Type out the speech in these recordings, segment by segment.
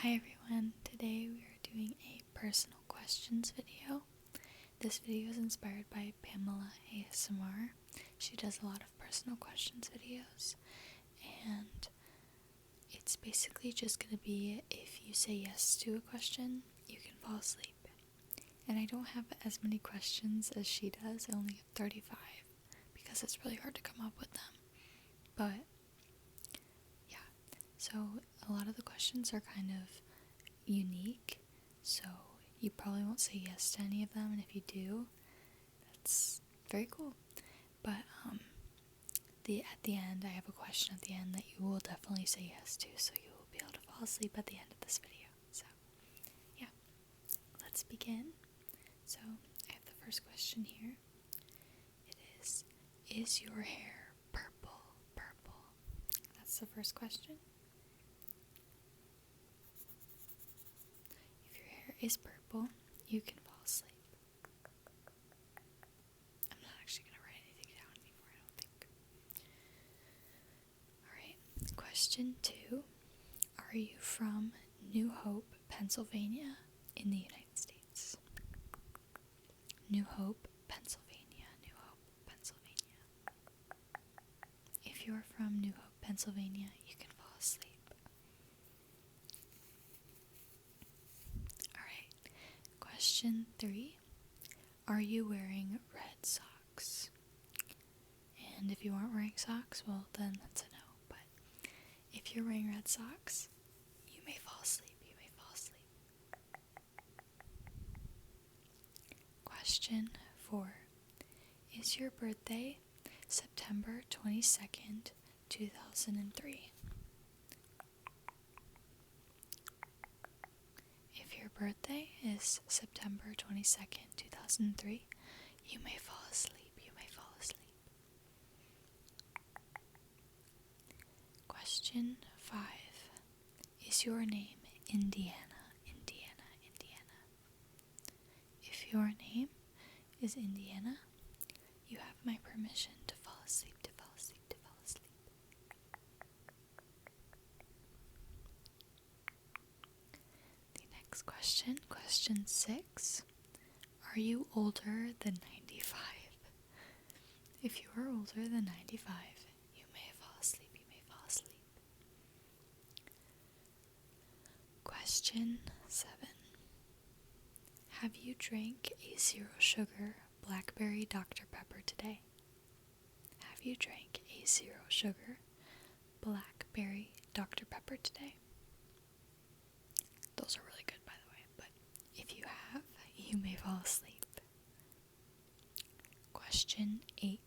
Hi everyone, today we are doing a personal questions video. This video is inspired by Pamela ASMR. She does a lot of personal questions videos, and it's basically just going to be if you say yes to a question, you can fall asleep. And I don't have as many questions as she does, I only have 35 because it's really hard to come up with them. But yeah, so a lot of the questions are kind of unique, so you probably won't say yes to any of them, and if you do, that's very cool. But at the end, I have a question at the end that you will definitely say yes to, so you will be able to fall asleep at the end of this video. So yeah, let's begin. So I have the first question here. It is your hair purple? That's the first question. If your hair is purple, you can fall asleep. I'm not actually going to write anything down anymore, I don't think. Alright, question 2. Are you from New Hope, Pennsylvania, in the United States? New Hope, Pennsylvania, New Hope, Pennsylvania. If you're from New Hope, Pennsylvania, you can fall asleep. Alright, question 3. Are you wearing red socks? And if you aren't wearing socks, well then that's a no. But if you're wearing red socks, you may fall asleep. Question 4. Is your birthday September 22nd, 2003? If your birthday is September 22nd, 2003, you may fall asleep. Question 5. Is your name Indiana? If your name is Indiana, you have my permission to fall asleep. The next question, question 6. Are you older than 95? If you are older than 95, you may fall asleep. Question 7. Have you drank a zero sugar blackberry Dr. Pepper today? Have you drank a zero sugar blackberry Dr. Pepper today? Those are really good, by the way, but if you have, you may fall asleep. Question 8.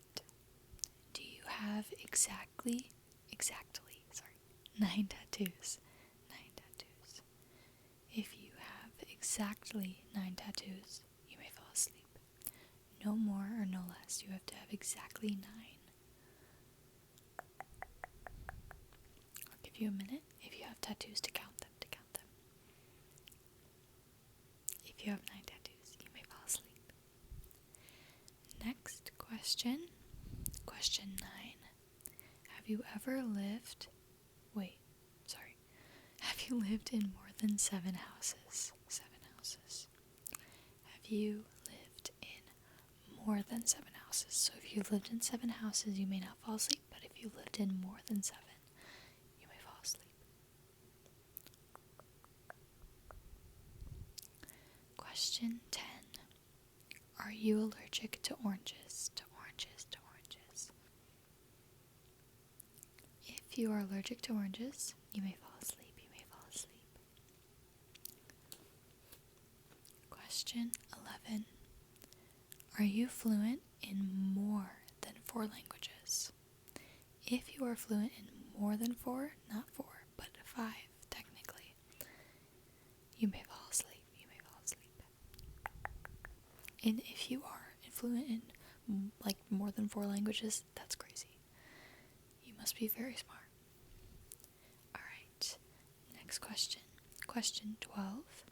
Do you have exactly 9 tattoos? If you have exactly 9 tattoos, you may fall asleep. No more or no less. You have to have exactly 9. I'll give you a minute if you have tattoos to count them. If you have 9 tattoos, you may fall asleep. Next question. Question 9. Have you ever lived... Have you lived in more than 7 houses? Have you lived in more than 7 houses? So if you lived in 7 houses, you may not fall asleep, but if you lived in more than 7, you may fall asleep. Question 10. Are you allergic to oranges? If you are allergic to oranges, you may fall asleep. Question 11. Are you fluent in more than 4 languages? If you are fluent in more than 4, not 4, but 5 technically, you may fall asleep. And if you are fluent in more than 4 languages, that's crazy. You must be very smart. Alright, next question. Question 12.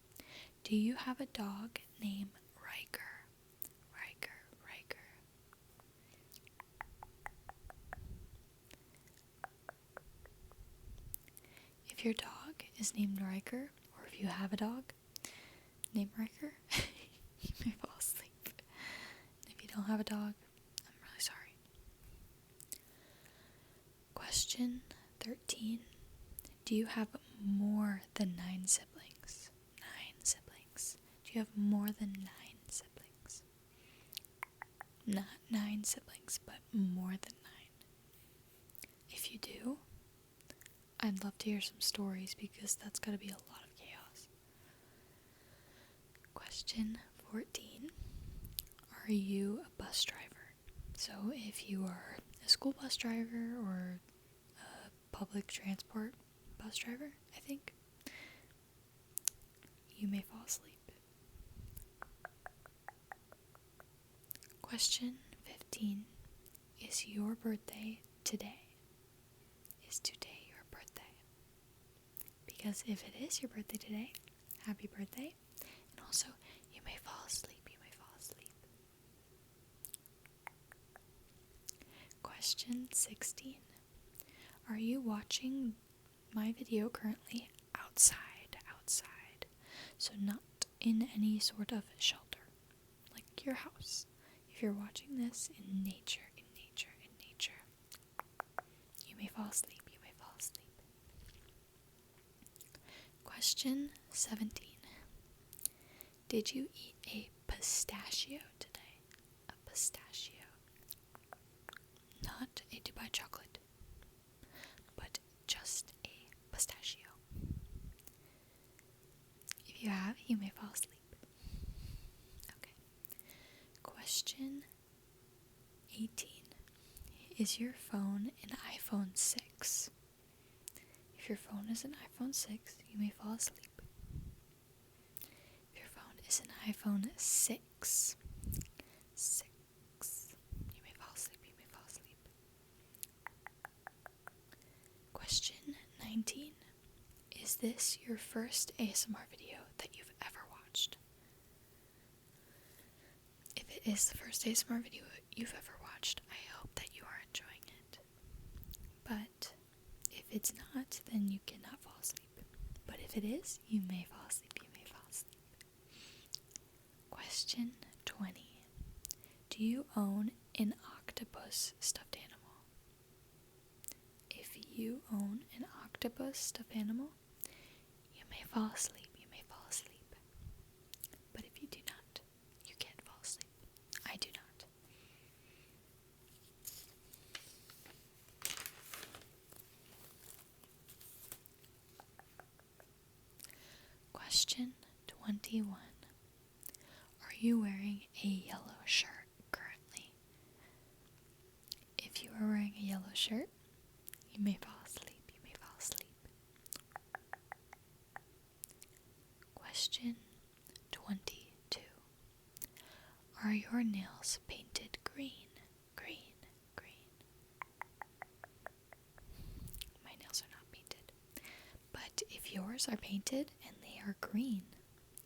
Do you have a dog named Riker? If your dog is named Riker or if you have a dog named Riker, you may fall asleep. If you don't have a dog, I'm really sorry. Question 13. Do you have more than 9 siblings? 9 siblings. Do you have more than 9 siblings? Not 9 siblings, but more than 9. If you do, I'd love to hear some stories because that's gotta be a lot of chaos. Question 14. Are you a bus driver? So if you are a school bus driver or a public transport bus driver, I think, you may fall asleep. Question 15. Is your birthday today? Is today your birthday? Because if it is your birthday today, happy birthday. And also, you may fall asleep. You may fall asleep. Question 16. Are you watching my video currently outside? So not in any sort of shelter, like your house. If you're watching this in nature, you may fall asleep. Question 17. Did you eat a pistachio today? A pistachio. Not a Dubai chocolate, but just a pistachio. If you have, you may fall asleep. Okay. Question 18. Is your phone an iPhone 6? If your phone is an iPhone 6, you may fall asleep. If your phone is an iPhone 6, you may fall asleep. Question 19. Is this your first ASMR video that you've ever watched? If it is the first ASMR video you've ever watched, I hope that you are enjoying it. But if it's not, then you cannot fall asleep. But if it is, you may fall asleep. Question 20. Do you own an octopus stuffed animal? If you own an octopus stuffed animal, you may fall asleep. But if you do not, you can't fall asleep. I do not. Question 21. Are you wearing a yellow shirt currently? If you are wearing a yellow shirt, you may fall asleep. Question 22. Are your nails painted green? My nails are not painted. But if yours are painted and they are green,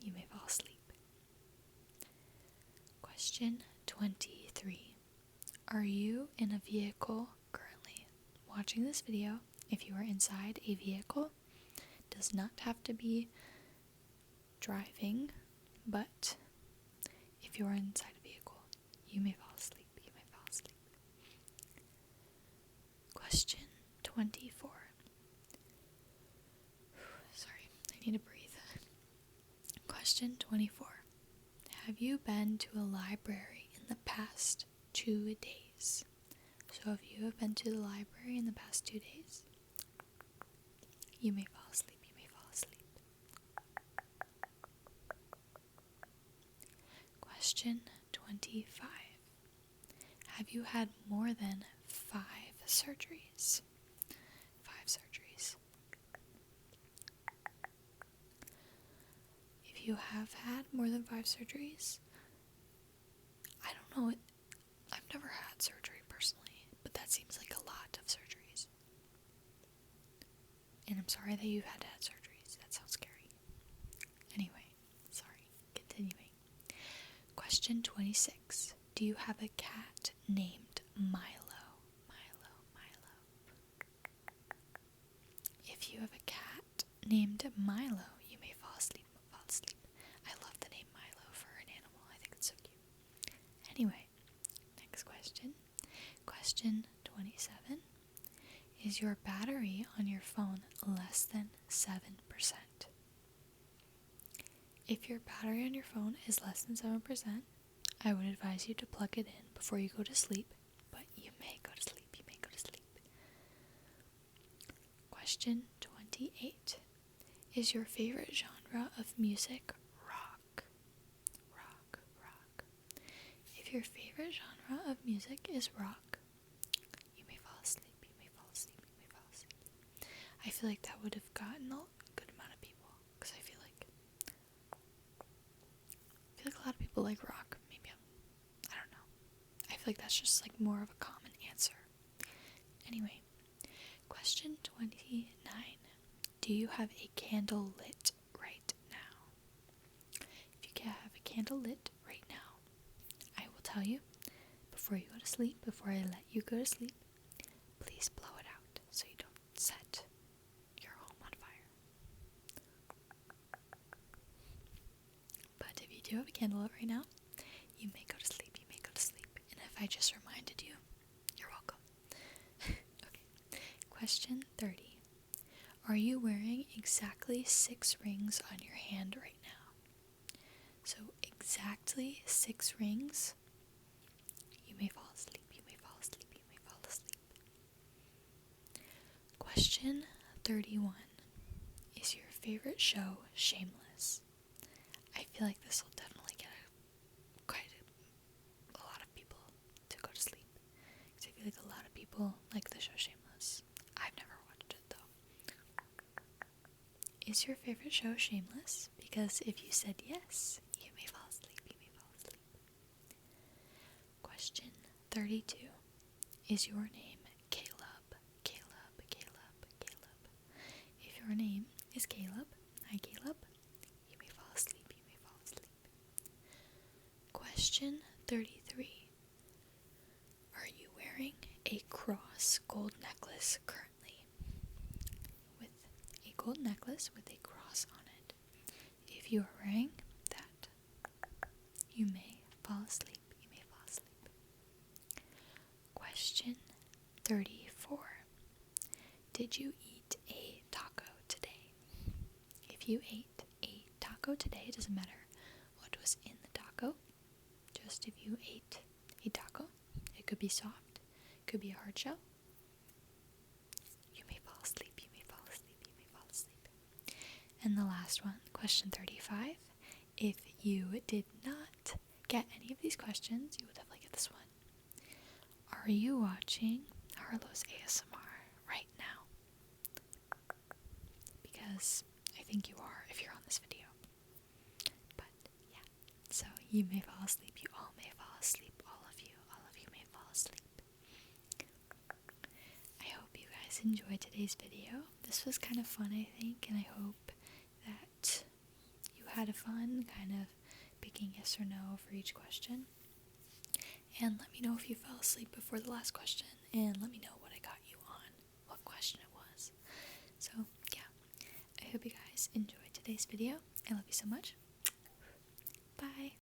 you may fall asleep. Question 23. Are you in a vehicle currently watching this video? If you are inside a vehicle, does not have to be driving, but if you are inside a vehicle, you may fall asleep. Question 24. Sorry, I need to breathe. Question 24. Have you been to a library in the past 2 days? So if you have been to the library in the past 2 days, you may fall asleep. Question 25. Have you had more than 5 surgeries? 5 surgeries. If you have had more than 5 surgeries, I don't know, I've never had surgery personally, but that seems like a lot of surgeries. And I'm sorry that you've had to have surgeries. That sounds scary. Anyway, sorry. Continuing. Question 26. Do you have a cat named Milo? If you have a cat named Milo, you may fall asleep. Is your battery on your phone less than 7%? If your battery on your phone is less than 7%, I would advise you to plug it in before you go to sleep, but you may go to sleep, you may go to sleep. Question 28. Is your favorite genre of music rock? Rock, rock. If your favorite genre of music is rock, you may fall asleep, you may fall asleep, you may fall asleep. I feel like that would have gotten a good amount of people, because I feel like a lot of people like rock. Maybe I don't know. I feel like that's just like more of a common answer. Anyway, question 29. Do you have a candle lit right now? If you can have a candle lit right now, I will tell you, before you go to sleep, before I let you go to sleep, please blow it out so you don't set your home on fire. But if you do have a candle lit right now, you may go to sleep, you may go to sleep. And if I just reminded you, you're welcome. Okay. Question 30. Are you wearing exactly 6 rings on your hand right now? So exactly 6 rings. You may fall asleep, you may fall asleep, you may fall asleep. Question 31. Is your favorite show Shameless? I feel like this will definitely get quite a lot of people to go to sleep. Because I feel like a lot of people like the show Shameless. I've never watched it though. Is your favorite show Shameless? Because if you said yes, you may fall asleep, you may fall asleep. Question 32. Is your name Caleb? Caleb, Caleb, Caleb. If your name is Caleb, hi Caleb, you may fall asleep, you may fall asleep. Question 33. Are you wearing a cross gold necklace currently? With a gold necklace with a cross on it. If you are wearing that, you may fall asleep, you may fall asleep. Question 34. Did you eat a taco today? If you ate a taco today, it doesn't matter what was in the taco. Just if you ate a taco, it could be soft, it could be a hard shell. You may fall asleep, you may fall asleep, you may fall asleep. And the last one, question 35. If you did not get any of these questions, you will definitely get this one. Are you watching Harlow's ASMR right now? Because I think you are if you're on this video. But yeah, so you may fall asleep, you all may fall asleep, all of you may fall asleep. I hope you guys enjoyed today's video. This was kind of fun, I think, and I hope that you had a fun kind of picking yes or no for each question. And let me know if you fell asleep before the last question, and let me know what I got you on, what question it was. So yeah, I hope you guys enjoyed today's video. I love you so much. Bye.